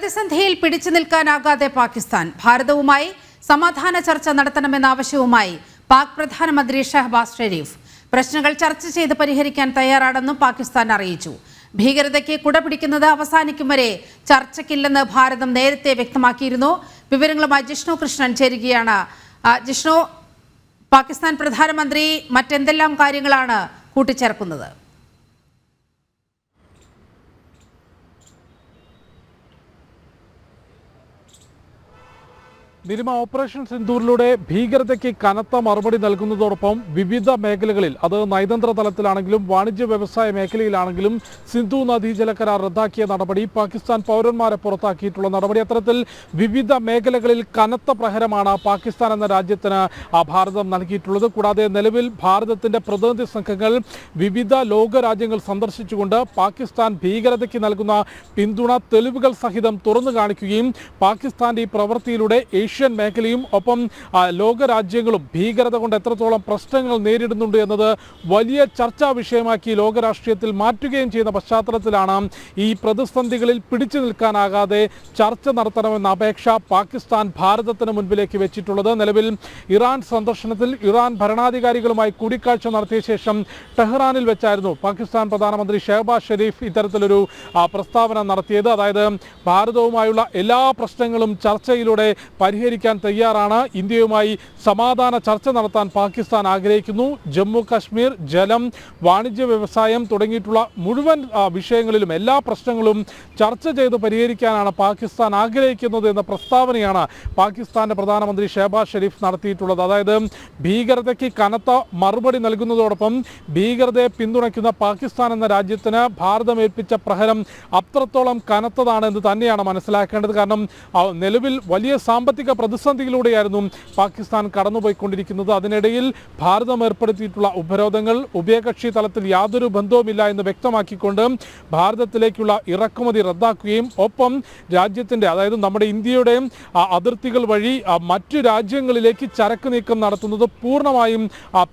പ്രതിസന്ധിയിൽ പിടിച്ചു നിൽക്കാനാകാതെ പാകിസ്ഥാൻ ഭാരതവുമായി സമാധാന ചർച്ച നടത്തണമെന്ന ആവശ്യവുമായി പാക് പ്രധാനമന്ത്രി ഷഹബാസ് ഷെരീഫ് പ്രശ്നങ്ങൾ ചർച്ച ചെയ്ത് പരിഹരിക്കാൻ തയ്യാറാണെന്നും പാകിസ്ഥാൻ അറിയിച്ചു. ഭീകരതയ്ക്ക് കുടപിടിക്കുന്നത് അവസാനിക്കും വരെ ചർച്ചയ്ക്കില്ലെന്ന് ഭാരതം നേരത്തെ വ്യക്തമാക്കിയിരുന്നു. വിവരങ്ങളുമായി ജിഷ്ണു കൃഷ്ണൻ ചേരുകയാണ്. ജിഷ്ണു, പാകിസ്ഥാൻ പ്രധാനമന്ത്രി മറ്റെന്തെല്ലാം കാര്യങ്ങളാണ് കൂട്ടിച്ചേർക്കുന്നത്? നിരിമ, ഓപ്പറേഷൻ സിന്ദൂറിലൂടെ ഭീകരതയ്ക്ക് കനത്ത മറുപടി നൽകുന്നതോടൊപ്പം വിവിധ മേഖലകളിൽ, അത് നയതന്ത്ര തലത്തിലാണെങ്കിലും വാണിജ്യ വ്യവസായ മേഖലയിലാണെങ്കിലും സിന്ധു നദീജല കരാർ റദ്ദാക്കിയ നടപടി, പാകിസ്ഥാൻ പൗരന്മാരെ പുറത്താക്കിയിട്ടുള്ള നടപടി, അത്തരത്തിൽ വിവിധ മേഖലകളിൽ കനത്ത പ്രഹരമാണ് പാകിസ്ഥാൻ എന്ന രാജ്യത്തിന് ഭാരതം നൽകിയിട്ടുള്ളത്. കൂടാതെ നിലവിൽ ഭാരതത്തിന്റെ പ്രതിനിധി സംഘങ്ങൾ വിവിധ ലോകരാജ്യങ്ങൾ സന്ദർശിച്ചുകൊണ്ട് പാകിസ്ഥാൻ ഭീകരതയ്ക്ക് നൽകുന്ന പിന്തുണ തെളിവുകൾ സഹിതം തുറന്നു കാണിക്കുകയും പാകിസ്ഥാന്റെ ഈ പ്രവൃത്തിയിലൂടെ ഏഷ്യൻ മേഖലയും ഒപ്പം ലോകരാജ്യങ്ങളും ഭീകരത കൊണ്ട് എത്രത്തോളം പ്രശ്നങ്ങൾ നേരിടുന്നുണ്ട് എന്നത് വലിയ ചർച്ചാ വിഷയമാക്കി ലോകരാഷ്ട്രീയത്തിൽ മാറ്റുകയും ചെയ്യുന്ന പശ്ചാത്തലത്തിലാണ് ഈ പ്രതിസന്ധികളിൽ പിടിച്ചു നിൽക്കാനാകാതെ ചർച്ച നടത്തണമെന്ന അപേക്ഷ പാകിസ്ഥാൻ ഭാരതത്തിന് മുൻപിലേക്ക് വെച്ചിട്ടുള്ളത്. നിലവിൽ ഇറാൻ സന്ദർശനത്തിൽ ഇറാൻ ഭരണാധികാരികളുമായി കൂടിക്കാഴ്ച നടത്തിയ ശേഷം ടെഹ്റാനിൽ വെച്ചായിരുന്നു പാകിസ്ഥാൻ പ്രധാനമന്ത്രി ഷഹബാസ് ഷെരീഫ് ഇത്തരത്തിലൊരു പ്രസ്താവന നടത്തിയത്. അതായത് ഭാരതവുമായുള്ള എല്ലാ പ്രശ്നങ്ങളും ചർച്ചയിലൂടെ പരിഹരിക്കാൻ തയ്യാറാണ്, ഇന്ത്യയുമായി സമാധാന ചർച്ച നടത്താൻ പാകിസ്ഥാൻ ആഗ്രഹിക്കുന്നു, ജമ്മു കാശ്മീർ, ജലം, വാണിജ്യ വ്യവസായം തുടങ്ങിയിട്ടുള്ള മുഴുവൻ വിഷയങ്ങളിലും എല്ലാ പ്രശ്നങ്ങളും ചർച്ച ചെയ്ത് പരിഹരിക്കാനാണ് പാകിസ്ഥാൻ ആഗ്രഹിക്കുന്നത് എന്ന പ്രസ്താവനയാണ് പാകിസ്ഥാന്റെ പ്രധാനമന്ത്രി ഷഹബാസ് ഷെരീഫ് നടത്തിയിട്ടുള്ളത്. അതായത് ഭീകരതയ്ക്ക് കനത്ത മറുപടി നൽകുന്നതോടൊപ്പം ഭീകരതയെ പിന്തുണയ്ക്കുന്ന പാകിസ്ഥാൻ എന്ന രാജ്യത്തിന് ഭാരതം ഏൽപ്പിച്ച പ്രഹരം അത്രത്തോളം കനത്തതാണ് എന്ന് തന്നെയാണ് മനസ്സിലാക്കേണ്ടത്. കാരണം നിലവിൽ വലിയ സാമ്പത്തിക പ്രതിസന്ധിയിലൂടെയായിരുന്നു പാകിസ്ഥാൻ കടന്നുപോയിക്കൊണ്ടിരിക്കുന്നത്. അതിനിടയിൽ ഭാരതം ഏർപ്പെടുത്തിയിട്ടുള്ള ഉപരോധങ്ങൾ ഉഭയകക്ഷി തലത്തിൽ യാതൊരു ബന്ധവുമില്ല എന്ന് വ്യക്തമാക്കിക്കൊണ്ട് ഭാരതത്തിലേക്കുള്ള ഇറക്കുമതി റദ്ദാക്കുകയും ഒപ്പം രാജ്യത്തിൻ്റെ, അതായത് നമ്മുടെ ഇന്ത്യയുടെ അതിർത്തികൾ വഴി മറ്റു രാജ്യങ്ങളിലേക്ക് ചരക്ക് നീക്കം നടത്തുന്നത് പൂർണ്ണമായും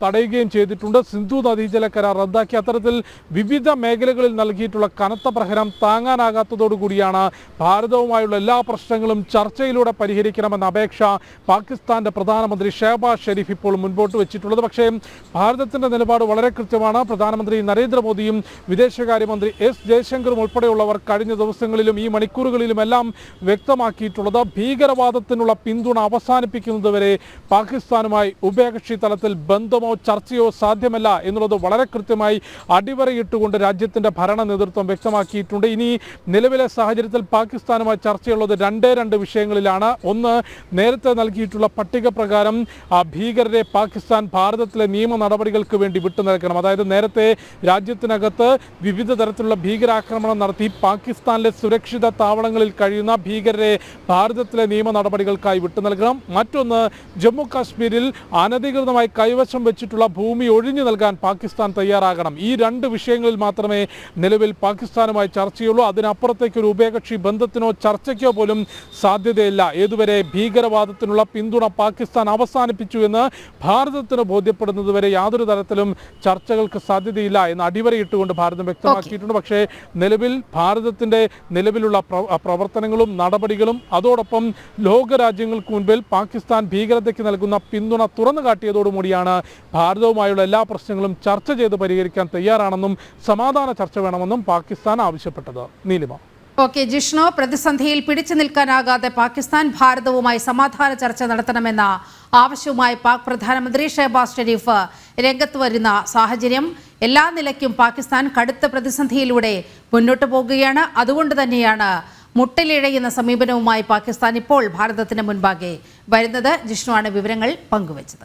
തടയുകയും ചെയ്തിട്ടുണ്ട്. സിന്ധു നദീജല കരാർ റദ്ദാക്കി അത്തരത്തിൽ വിവിധ മേഖലകളിൽ നൽകിയിട്ടുള്ള കനത്ത പ്രഹരം താങ്ങാനാകാത്തതോടുകൂടിയാണ് ഭാരതവുമായുള്ള എല്ലാ പ്രശ്നങ്ങളും ചർച്ചയിലൂടെ പരിഹരിക്കണമെന്ന അപേക്ഷ പാകിസ്ഥാന്റെ പ്രധാനമന്ത്രി ഷഹബാസ് ഷെരീഫ് ഇപ്പോൾ മുൻപോട്ട് വെച്ചിട്ടുള്ളത്. പക്ഷേ ഭാരതത്തിന്റെ നിലപാട് വളരെ കൃത്യമാണ്. പ്രധാനമന്ത്രി നരേന്ദ്രമോദിയും വിദേശകാര്യമന്ത്രി എസ് ജയശങ്കറും ഉൾപ്പെടെയുള്ളവർ കഴിഞ്ഞ ദിവസങ്ങളിലും ഈ മണിക്കൂറുകളിലുമെല്ലാം വ്യക്തമാക്കിയിട്ടുള്ളത് ഭീകരവാദത്തിനുള്ള പിന്തുണ അവസാനിപ്പിക്കുന്നതുവരെ പാകിസ്ഥാനുമായി ഉഭയകക്ഷി തലത്തിൽ ബന്ധമോ ചർച്ചയോ സാധ്യമല്ല എന്നുള്ളത് വളരെ കൃത്യമായി അടിവരയിട്ടുകൊണ്ട് രാജ്യത്തിന്റെ ഭരണ നേതൃത്വം വ്യക്തമാക്കിയിട്ടുണ്ട്. ഇനി നിലവിലെ സാഹചര്യത്തിൽ പാകിസ്ഥാനുമായി ചർച്ചയുള്ളത് രണ്ട് വിഷയങ്ങളിലാണ്. ഒന്ന്, നേരത്തെ നൽകിയിട്ടുള്ള പട്ടിക പ്രകാരം ഭീകരരെ പാകിസ്ഥാൻ ഭാരതത്തിലെ നിയമ നടപടികൾക്ക് വേണ്ടി വിട്ടു നൽകണം. അതായത് നേരത്തെ രാജ്യത്തിനകത്ത് വിവിധ തരത്തിലുള്ള ഭീകരാക്രമണം നടത്തി പാകിസ്ഥാനിലെ സുരക്ഷിത താവളങ്ങളിൽ കഴിയുന്ന ഭീകരരെ ഭാരതത്തിലെ നിയമ നടപടികൾക്കായി വിട്ടു നൽകണം. മറ്റൊന്ന്, ജമ്മു കാശ്മീരിൽ അനധികൃതമായി കൈവശം വെച്ചിട്ടുള്ള ഭൂമി ഒഴിഞ്ഞു നൽകാൻ പാകിസ്ഥാൻ തയ്യാറാകണം. ഈ രണ്ട് വിഷയങ്ങളിൽ മാത്രമേ നിലവിൽ പാകിസ്ഥാനുമായി ചർച്ചയുള്ളൂ. അതിനപ്പുറത്തേക്ക് ഒരു ഉഭയകക്ഷി ബന്ധത്തിനോ ചർച്ചയ്ക്കോ പോലും സാധ്യതയില്ല. ഏതുവരെ ഭീകരവാദത്തിനുള്ള പിന്തുണ പാകിസ്ഥാൻ അവസാനിപ്പിച്ചു എന്ന് ഭാരതത്തിന് ബോധ്യപ്പെടുന്നതുവരെ യാതൊരു തരത്തിലും ചർച്ചകൾക്ക് സാധ്യതയില്ല എന്ന് അടിവരയിട്ടുകൊണ്ട് ഭാരതം വ്യക്തമാക്കിയിട്ടുണ്ട്. പക്ഷേ നിലവിൽ ഭാരതത്തിന്റെ നിലവിലുള്ള പ്രവർത്തനങ്ങളും നടപടികളും അതോടൊപ്പം ലോകരാജ്യങ്ങൾക്ക് മുൻപിൽ പാകിസ്ഥാൻ ഭീകരതയ്ക്ക് നൽകുന്ന പിന്തുണ തുറന്നു കാട്ടിയതോടുകൂടിയാണ് ഭാരതവുമായുള്ള എല്ലാ പ്രശ്നങ്ങളും ചർച്ച ചെയ്ത് പരിഹരിക്കാൻ തയ്യാറാണെന്നും സമാധാന ചർച്ച വേണമെന്നും പാകിസ്ഥാൻ ആവശ്യപ്പെട്ടത്. നീലിമ. ഓക്കെ ജിഷ്ണു, പ്രതിസന്ധിയിൽ പിടിച്ചു നിൽക്കാനാകാതെ പാകിസ്ഥാൻ ഭാരതവുമായി സമാധാന ചർച്ച നടത്തണമെന്ന ആവശ്യവുമായി പാക് പ്രധാനമന്ത്രി ഷഹബാസ് ഷെരീഫ് രംഗത്ത് വരുന്ന സാഹചര്യം, എല്ലാ നിലയ്ക്കും പാകിസ്ഥാൻ കടുത്ത പ്രതിസന്ധിയിലൂടെ മുന്നോട്ട് പോകുകയാണ്. അതുകൊണ്ട് തന്നെയാണ് മുട്ടിലിഴയുന്ന സമീപനവുമായി പാകിസ്ഥാൻ ഇപ്പോൾ ഭാരതത്തിന് മുൻപാകെ വരുന്നത്. ജിഷ്ണുവാണ് വിവരങ്ങൾ പങ്കുവച്ചത്.